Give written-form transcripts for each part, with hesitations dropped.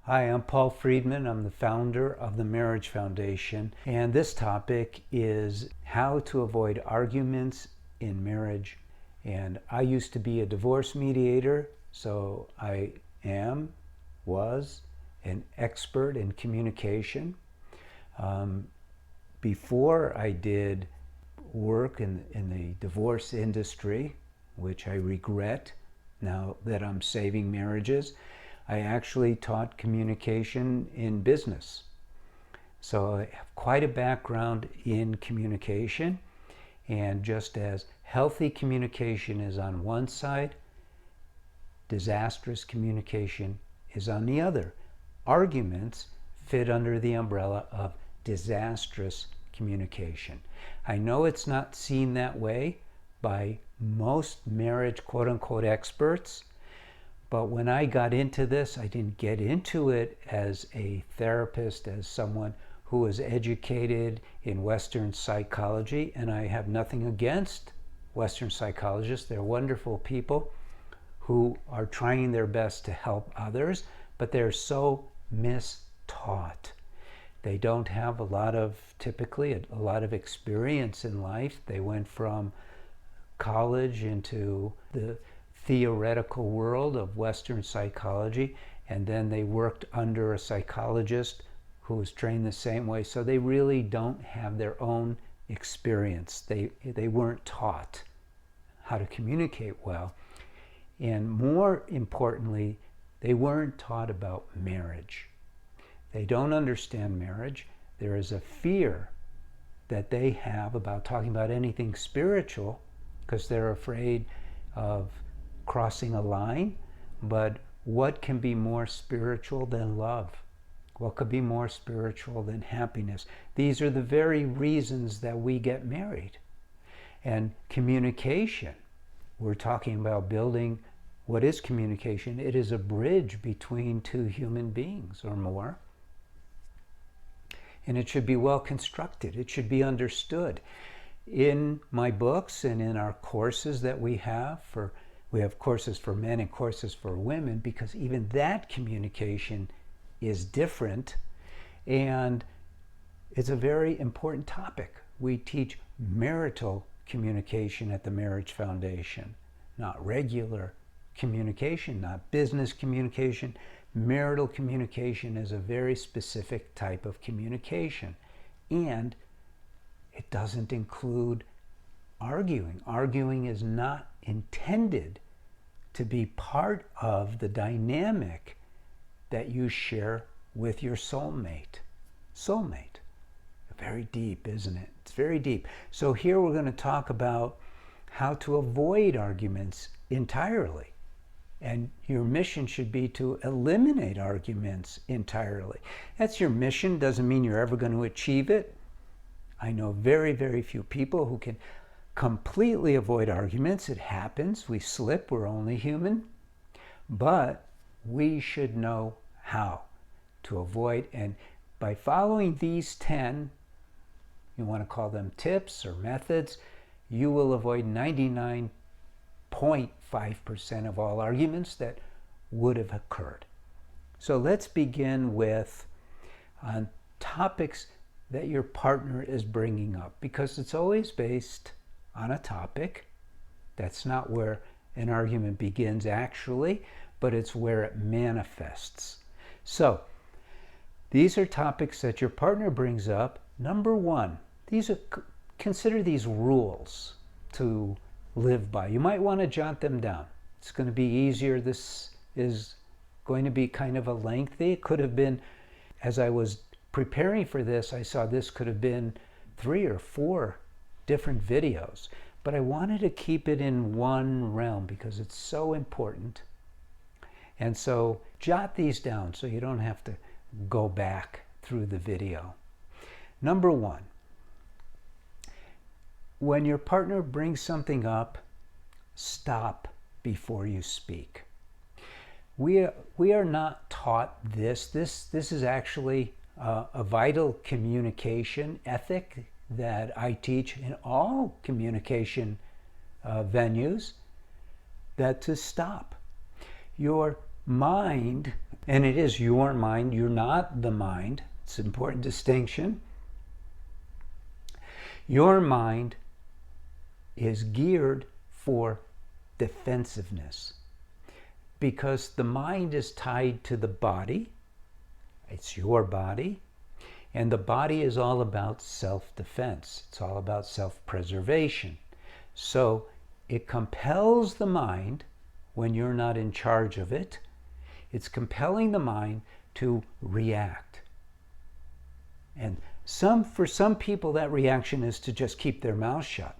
Hi, I'm Paul Friedman. I'm the founder of the Marriage Foundation, and this topic is how to avoid arguments in marriage. And I used to be a divorce mediator, so I was an expert in communication. Before I did work in the divorce industry, which I regret now that I'm saving marriages, I actually taught communication in business. So I have quite a background in communication, and just as healthy communication is on one side, disastrous communication is on the other. Arguments fit under the umbrella of disastrous communication. I know it's not seen that way by most marriage quote-unquote experts, but when I got into this, I didn't get into it as a therapist, as someone who was educated in Western psychology, and I have nothing against Western psychologists. They're wonderful people who are trying their best to help others, but they're so mistaught. They don't have typically a lot of experience in life. They went from college into the theoretical world of Western psychology, and then they worked under a psychologist who was trained the same way. So they really don't have their own experience. They weren't taught how to communicate well. And more importantly, they weren't taught about marriage. They don't understand marriage. There is a fear that they have about talking about anything spiritual because they're afraid of crossing a line. But what can be more spiritual than love? What could be more spiritual than happiness? These are the very reasons that we get married. And communication, we're talking about building. What is communication? It is a bridge between two human beings or more. And it should be well constructed. It should be understood. In my books and in our courses that we have courses for men and courses for women, because even that communication is different, and it's a very important topic. We teach marital communication at the Marriage Foundation, not regular communication, not business communication. Marital communication is a very specific type of communication, and it doesn't include arguing. Arguing is not intended to be part of the dynamic that you share with your soulmate. Soulmate. Very deep, isn't it? It's very deep. So here we're going to talk about how to avoid arguments entirely. And your mission should be to eliminate arguments entirely. That's your mission. Doesn't mean you're ever going to achieve it. I know very, very few people who can completely avoid arguments. It happens. We slip. We're only human. But we should know how to avoid. And by following these 10, you want to call them tips or methods, you will avoid 99.5% of all arguments that would have occurred. So let's begin with topics that your partner is bringing up, because it's always based on a topic. That's not where an argument begins actually, but it's where it manifests. So these are topics that your partner brings up. Number one, consider these rules to live by. You might want to jot them down. It's going to be easier. This is going to be kind of a lengthy. It could have been, as I was preparing for this, I saw this could have been 3 or 4 different videos, but I wanted to keep it in one realm because it's so important. And so jot these down so you don't have to go back through the video. Number one, when your partner brings something up, stop before you speak. We are not taught this. This is actually a vital communication ethic that I teach in all communication venues, that to stop. Your mind And it is your mind. You're not the mind. It's an important distinction. Your mind is geared for defensiveness because the mind is tied to the body. It's your body. And the body is all about self-defense. It's all about self-preservation. So it compels the mind, when you're not in charge of it, it's compelling the mind to react. And for some people, that reaction is to just keep their mouth shut.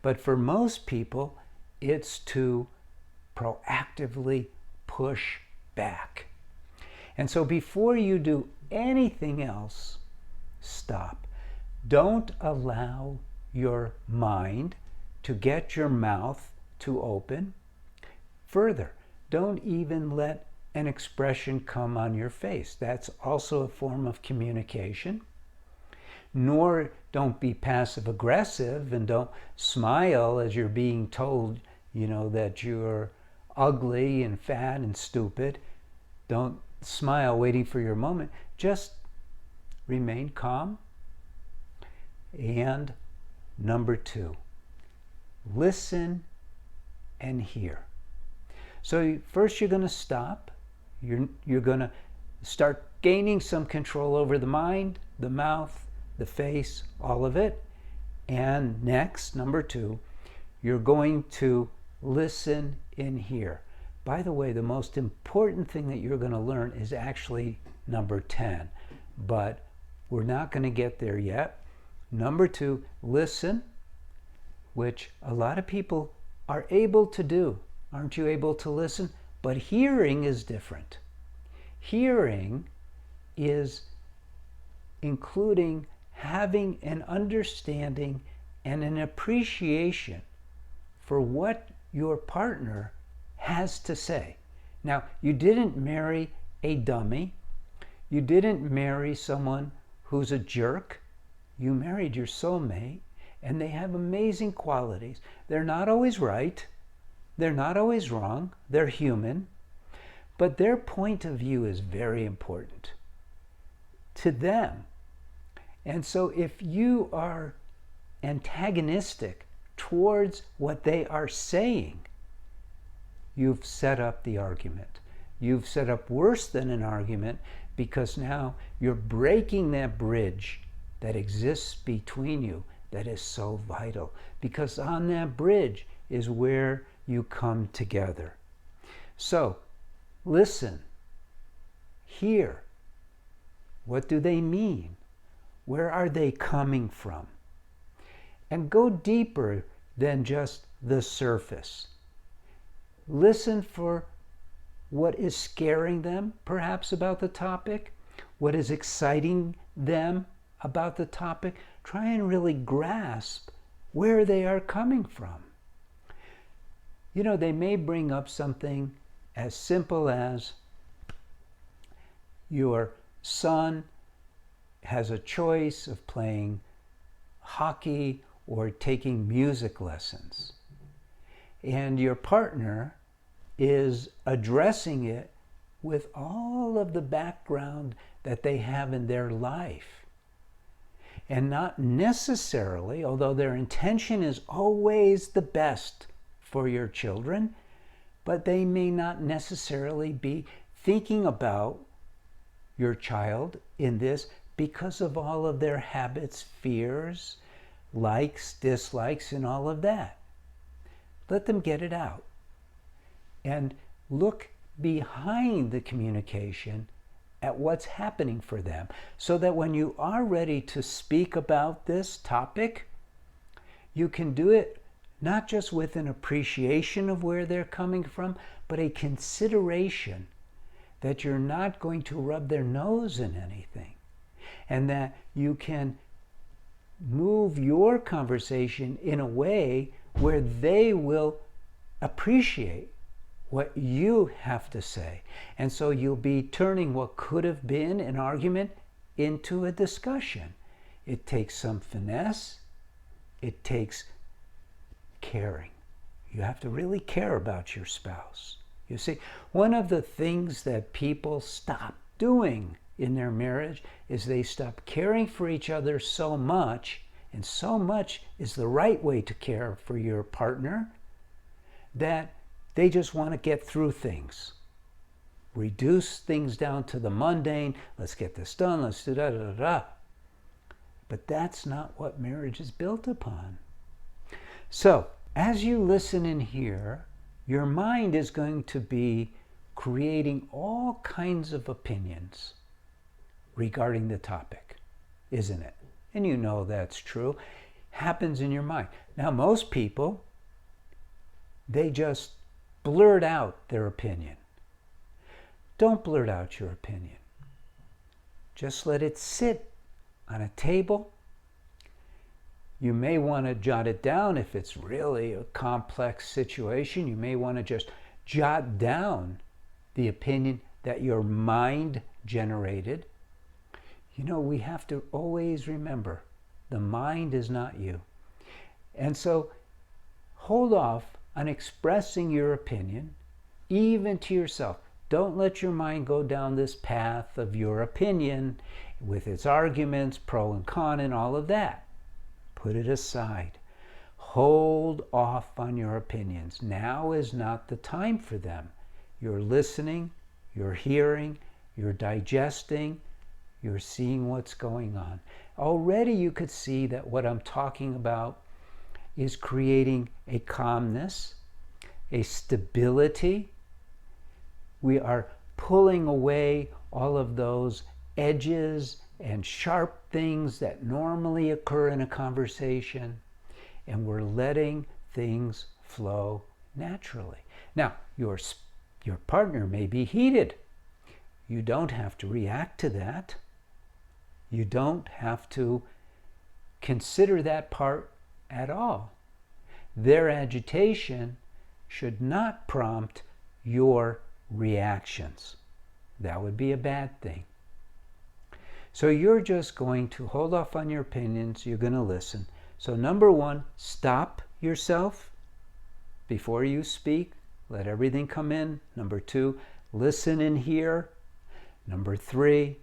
But for most people, it's to proactively push back. And so before you do anything else, stop. Don't allow your mind to get your mouth to open. Further, don't even let an expression come on your face. That's also a form of communication. Nor don't be passive aggressive and don't smile as you're being told, that you're ugly and fat and stupid. Don't smile waiting for your moment. Just remain calm. And number 2, listen and hear. So first you're going to stop. You're going to start gaining some control over the mind, the mouth, the face, all of it. And next, number 2, you're going to listen and hear. By the way, the most important thing that you're going to learn is actually number 10, but we're not going to get there yet. Number 2, listen, which a lot of people are able to do. Aren't you able to listen? But hearing is different. Hearing is including having an understanding and an appreciation for what your partner has to say. Now, you didn't marry a dummy. You didn't marry someone who's a jerk. You married your soulmate, and they have amazing qualities. They're not always right. They're not always wrong. They're human. But their point of view is very important to them. And so if you are antagonistic towards what they are saying, you've set up the argument. You've set up worse than an argument, because now you're breaking that bridge that exists between you that is so vital. Because on that bridge is where you come together. So, listen, hear. What do they mean? Where are they coming from? And go deeper than just the surface. Listen for what is scaring them, perhaps, about the topic, what is exciting them about the topic. Try and really grasp where they are coming from. They may bring up something as simple as your son has a choice of playing hockey or taking music lessons. And your partner is addressing it with all of the background that they have in their life. And not necessarily, although their intention is always the best for your children, but they may not necessarily be thinking about your child in this because of all of their habits, fears, likes, dislikes, and all of that. Let them get it out. And look behind the communication at what's happening for them, so that when you are ready to speak about this topic, you can do it not just with an appreciation of where they're coming from, but a consideration that you're not going to rub their nose in anything, and that you can move your conversation in a way where they will appreciate what you have to say. And so you'll be turning what could have been an argument into a discussion. It takes some finesse. It takes caring. You have to really care about your spouse. You see, one of the things that people stop doing in their marriage is they stop caring for each other so much, and so much is the right way to care for your partner, that they just want to get through things. Reduce things down to the mundane. Let's get this done. Let's do da da da da. But that's not what marriage is built upon. So, as you listen and hear, your mind is going to be creating all kinds of opinions regarding the topic, isn't it? And you know that's true. Happens in your mind. Now, most people, they just blurt out their opinion. Don't blurt out your opinion. Just let it sit on a table. You may want to jot it down if it's really a complex situation. You may want to just jot down the opinion that your mind generated. You know, we have to always remember, the mind is not you. And so hold off on expressing your opinion, even to yourself. Don't let your mind go down this path of your opinion with its arguments, pro and con, and all of that. Put it aside. Hold off on your opinions. Now is not the time for them. You're listening, you're hearing, you're digesting, you're seeing what's going on. Already you could see that what I'm talking about is creating a calmness, a stability. We are pulling away all of those edges and sharp things that normally occur in a conversation, and we're letting things flow naturally. Now, your partner may be heated. You don't have to react to that. You don't have to consider that part at all. Their agitation should not prompt your reactions. That would be a bad thing. So you're just going to hold off on your opinions. You're going to listen. So number one, stop yourself before you speak. Let everything come in. Number two, listen and hear. Number three,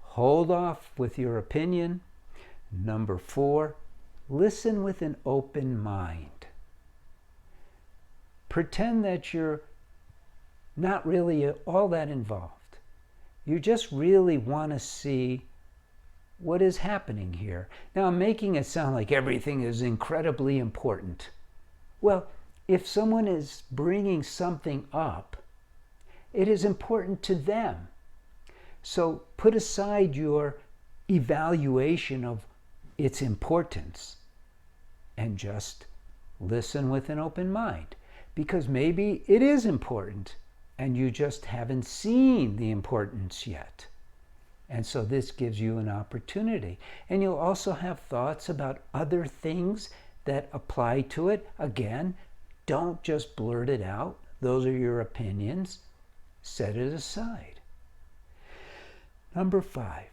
hold off with your opinion. Number four, listen with an open mind. Pretend that you're not really all that involved. You just really want to see what is happening here. Now, I'm making it sound like everything is incredibly important. Well, if someone is bringing something up, it is important to them. So put aside your evaluation of its importance and just listen with an open mind. Because maybe it is important and you just haven't seen the importance yet. And so this gives you an opportunity. And you'll also have thoughts about other things that apply to it. Again, don't just blurt it out. Those are your opinions. Set it aside. Number 5.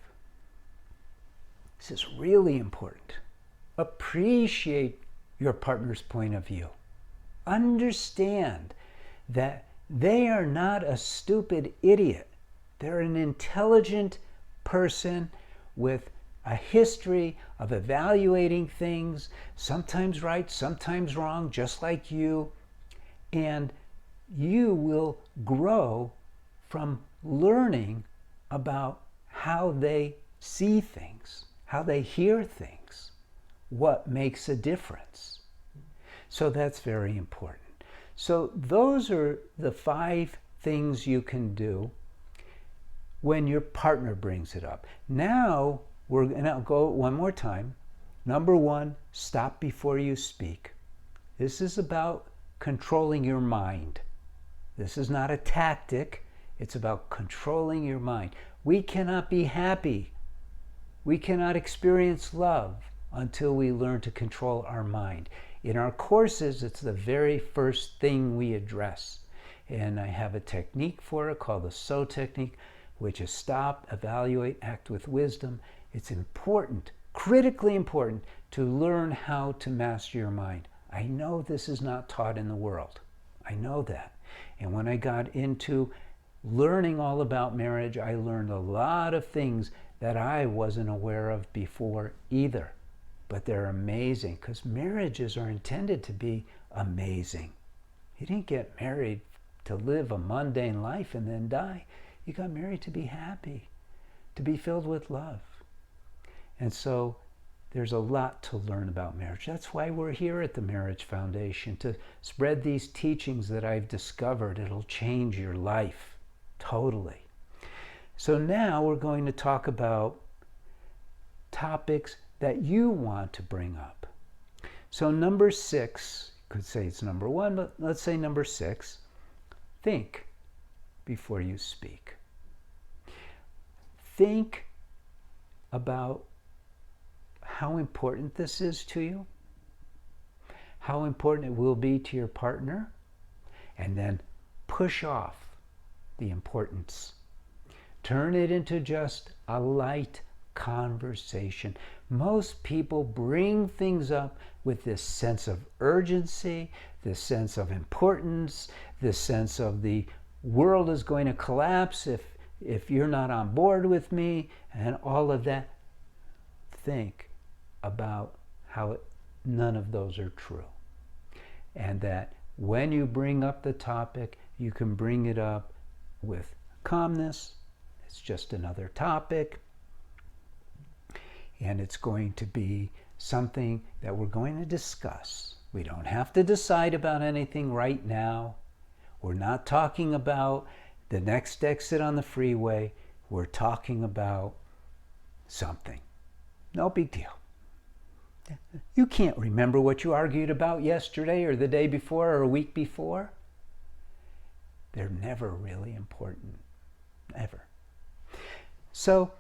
This is really important. Appreciate your partner's point of view. Understand that they are not a stupid idiot. They're an intelligent person with a history of evaluating things, sometimes right, sometimes wrong, just like you. And you will grow from learning about how they see things, how they hear things, what makes a difference. So that's very important. So those are the 5 things you can do when your partner brings it up. Now, we're going to go one more time. Number 1, stop before you speak. This is about controlling your mind. This is not a tactic. It's about controlling your mind. We cannot be happy. We cannot experience love until we learn to control our mind. In our courses, it's the very first thing we address. And I have a technique for it called the SO technique, which is stop, evaluate, act with wisdom. It's important, critically important, to learn how to master your mind. I know this is not taught in the world. I know that. And when I got into learning all about marriage, I learned a lot of things that I wasn't aware of before either. But they're amazing, because marriages are intended to be amazing. You didn't get married to live a mundane life and then die. You got married to be happy, to be filled with love. And so there's a lot to learn about marriage. That's why we're here at the Marriage Foundation, to spread these teachings that I've discovered. It'll change your life totally. So now we're going to talk about topics that you want to bring up. So number 6, you could say it's number 1, but let's say number 6, think before you speak. Think about how important this is to you, how important it will be to your partner, and then push off the importance. Turn it into just a light conversation. Most people bring things up with this sense of urgency, this sense of importance, this sense of the world is going to collapse if you're not on board with me, and all of that. Think about how none of those are true. And that when you bring up the topic, you can bring it up with calmness. It's just another topic. And it's going to be something that we're going to discuss. We don't have to decide about anything right now. We're not talking about the next exit on the freeway. We're talking about something. No big deal. You can't remember what you argued about yesterday or the day before or a week before. They're never really important, ever. So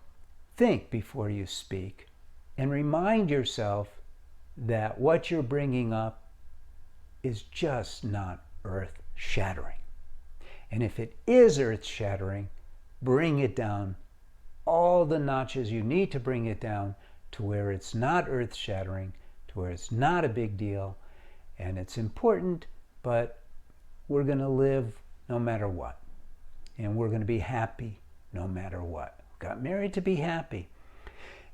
think before you speak and remind yourself that what you're bringing up is just not earth-shattering. And if it is earth-shattering, bring it down all the notches you need to bring it down to where it's not earth-shattering, to where it's not a big deal, and it's important, but we're going to live no matter what. And we're going to be happy no matter what. Got married to be happy.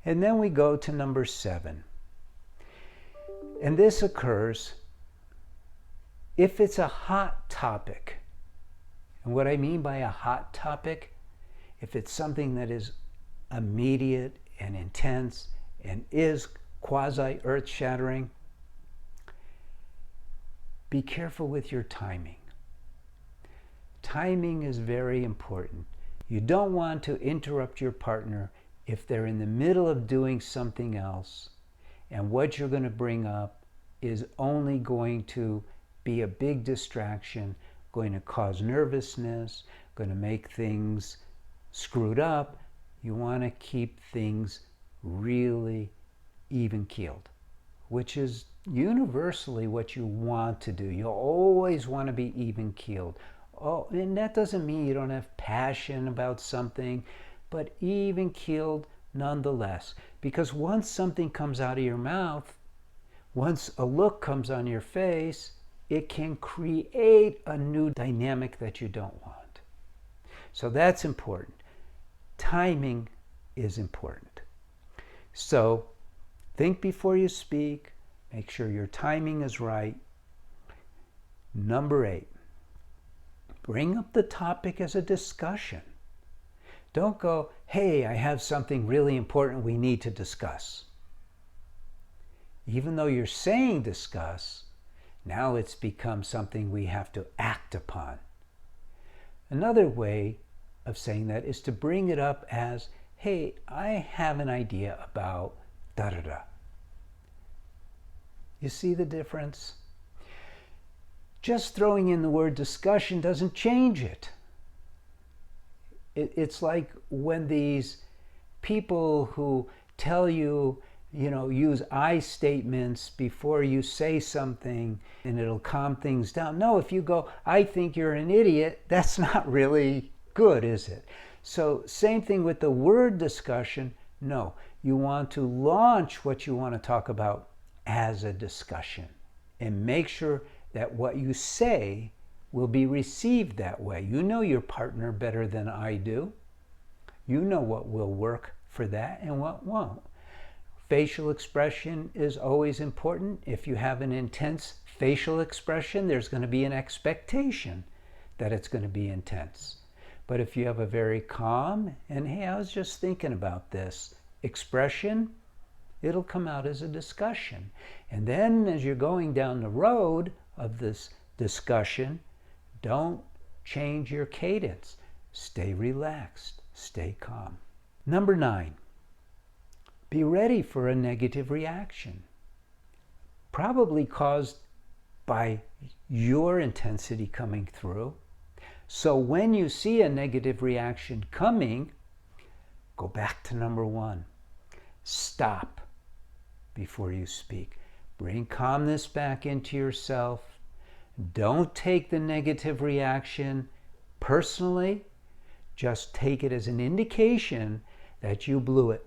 And then we go to number 7. And this occurs if it's a hot topic. And what I mean by a hot topic, if it's something that is immediate and intense and is quasi-earth-shattering, be careful with your timing. Timing is very important. You don't want to interrupt your partner if they're in the middle of doing something else, and what you're going to bring up is only going to be a big distraction, going to cause nervousness, going to make things screwed up. You want to keep things really even-keeled, which is universally what you want to do. You always want to be even-keeled. Oh, and that doesn't mean you don't have passion about something, but even-keeled nonetheless. Because once something comes out of your mouth, once a look comes on your face, it can create a new dynamic that you don't want. So that's important. Timing is important. So think before you speak. Make sure your timing is right. Number 8, bring up the topic as a discussion. Don't go, hey, I have something really important we need to discuss. Even though you're saying discuss, now it's become something we have to act upon. Another way of saying that is to bring it up as, hey, I have an idea about da-da-da. You see the difference? Just throwing in the word discussion doesn't change it. It's like when these people who tell you, use I statements before you say something and it'll calm things down. No, if you go, I think you're an idiot, that's not really good, is it? So same thing with the word discussion. No, you want to launch what you want to talk about as a discussion and make sure that what you say will be received that way. You know your partner better than I do. You know what will work for that and what won't. Facial expression is always important. If you have an intense facial expression, there's going to be an expectation that it's going to be intense. But if you have a very calm and, hey, I was just thinking about this expression, it'll come out as a discussion. And then as you're going down the road of this discussion, don't change your cadence. Stay relaxed, stay calm. Number 9, be ready for a negative reaction, probably caused by your intensity coming through. So when you see a negative reaction coming, go back to number 1. Stop before you speak. Bring calmness back into yourself. Don't take the negative reaction personally. Just take it as an indication that you blew it.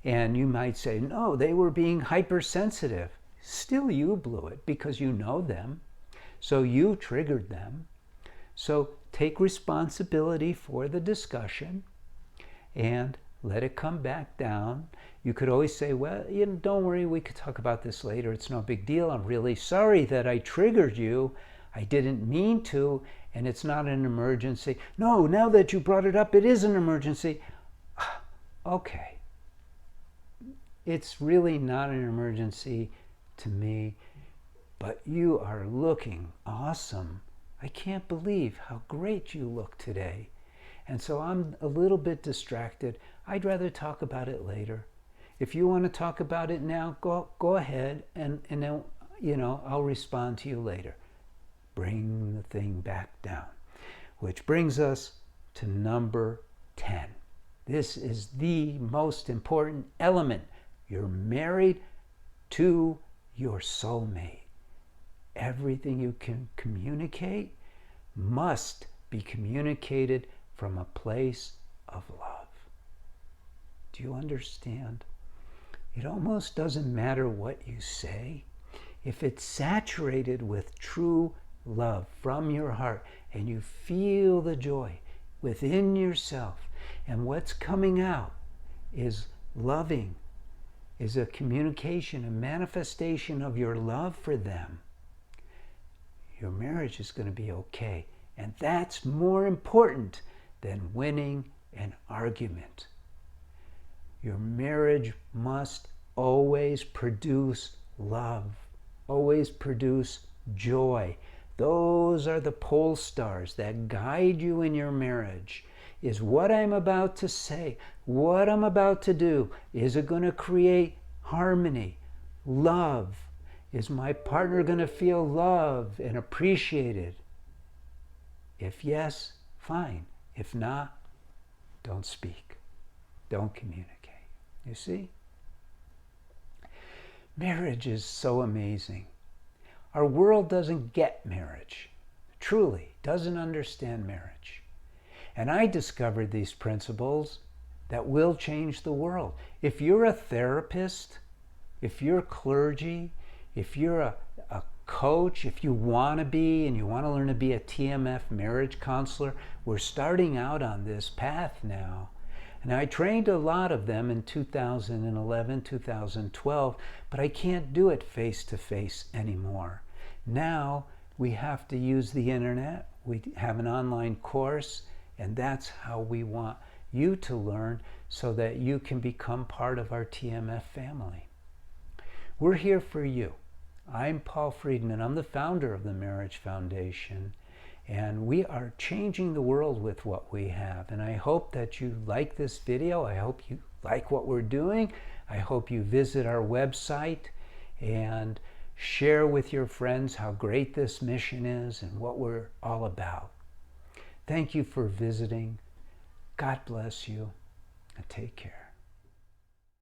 And you might say, no, they were being hypersensitive. Still, you blew it because you know them. So you triggered them. So take responsibility for the discussion and let it come back down. You could always say, well, don't worry, we could talk about this later. It's no big deal. I'm really sorry that I triggered you. I didn't mean to, and it's not an emergency. No, now that you brought it up, it is an emergency. Okay. It's really not an emergency to me, but you are looking awesome. I can't believe how great you look today. And so I'm a little bit distracted. I'd rather talk about it later. If you want to talk about it now, go ahead, and then, I'll respond to you later. Bring the thing back down. Which brings us to number 10. This is the most important element. You're married to your soulmate. Everything you can communicate must be communicated from a place of love. Do you understand? It almost doesn't matter what you say. If it's saturated with true love from your heart and you feel the joy within yourself, and what's coming out is loving, is a communication, a manifestation of your love for them, your marriage is going to be okay. And that's more important than winning an argument. Your marriage must always produce love, always produce joy. Those are the pole stars that guide you in your marriage. Is what I'm about to say, what I'm about to do, is it going to create harmony, love? Is my partner going to feel loved and appreciated? If yes, fine. If not, don't speak. Don't communicate. You see? Marriage is so amazing. Our world doesn't get marriage. Truly, doesn't understand marriage. And I discovered these principles that will change the world. If you're a therapist, if you're clergy, if you're a coach, if you want to be and you want to learn to be a TMF marriage counselor, we're starting out on this path now. And I trained a lot of them in 2011, 2012, but I can't do it face-to-face anymore. Now we have to use the internet. We have an online course, and that's how we want you to learn so that you can become part of our TMF family. We're here for you. I'm Paul Friedman. I'm the founder of the Marriage Foundation, and we are changing the world with what we have. And I hope that you like this video. I hope you like what we're doing. I hope you visit our website and share with your friends how great this mission is and what we're all about. Thank you for visiting. God bless you, and take care.